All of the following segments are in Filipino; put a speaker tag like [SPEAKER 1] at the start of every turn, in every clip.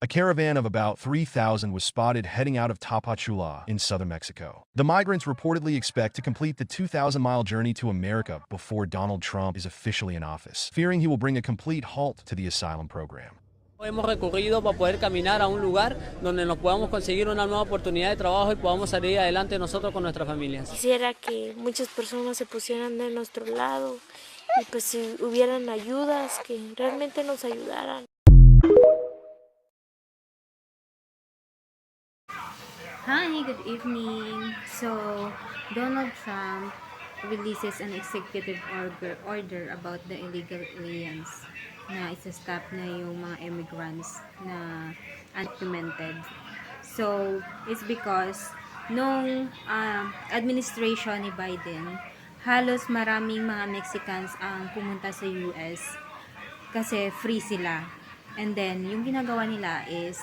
[SPEAKER 1] caravan of about 3,000 was spotted heading out of Tapachula in southern Mexico. The migrants reportedly expect to complete the 2,000-mile journey to America before Donald Trump is officially in office, fearing he will bring a complete halt to the asylum program.
[SPEAKER 2] Hemos recurrido para poder caminar a un lugar donde nos podamos conseguir una nueva oportunidad de trabajo y podamos salir adelante nosotros con nuestras familias.
[SPEAKER 3] Quisiera que muchas personas se pusieran de nuestro lado y pues si hubieran ayudas que realmente nos ayudaran.
[SPEAKER 4] Hi, good evening. So, Donald Trump releases an executive order about the illegal aliens na isa-stop na yung mga immigrants na undocumented. So, it's because nung administration ni Biden, halos maraming mga Mexicans ang pumunta sa US kasi free sila. And then, yung ginagawa nila is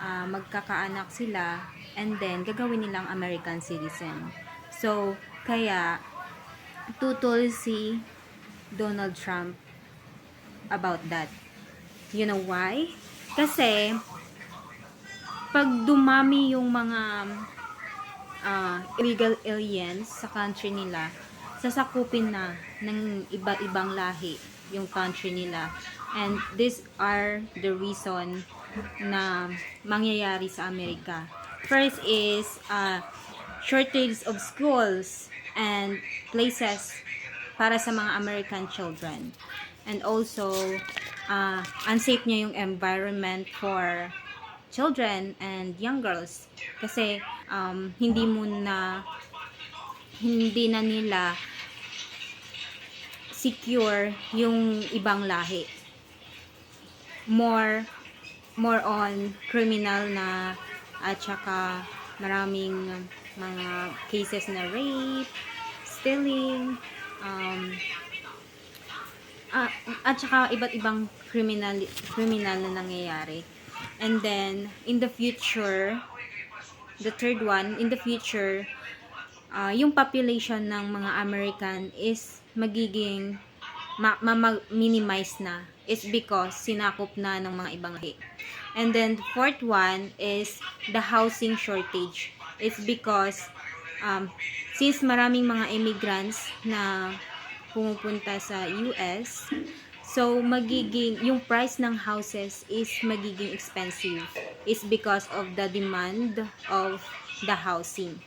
[SPEAKER 4] magkakaanak sila and then gagawin nilang American citizen. So, kaya tutol si Donald Trump about that. You know why? Kasi pag dumami yung mga illegal aliens sa country nila, sasakupin na ng iba-ibang lahi yung country nila. And these are the reason na mangyayari sa Amerika. First is shortage of schools and places para sa mga American children. And also, unsafe niya yung environment for children and young girls. Kasi hindi na nila secure yung ibang lahi. More on criminal na at saka maraming mga cases na rape, stealing, at saka iba't ibang criminal na nangyayari. And then in the future, the third one, in the future, yung population ng mga American is magiging minimize na. Is because sinakop na ng mga ibang lahi. And then the fourth one is the housing shortage. It's because since maraming mga immigrants na pumupunta sa US, so magiging yung price ng houses is magiging expensive. It's because of the demand of the housing.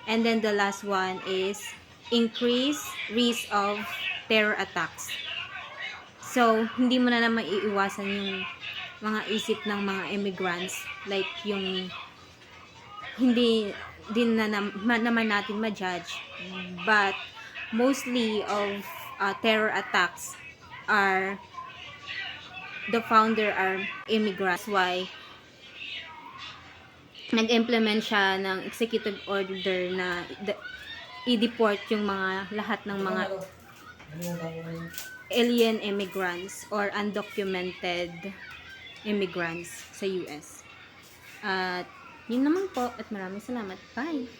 [SPEAKER 4] And then the last one is increased risk of terror attacks. So, hindi mo na naman iiwasan yung mga isip ng mga immigrants. Like, yung hindi din na naman natin ma-judge. But, mostly of terror attacks are the founder are immigrants. Why? Nag-implement siya ng executive order na i-deport yung mga lahat ng mga alien immigrants or undocumented immigrants sa US. At yun naman po at maraming salamat. Bye!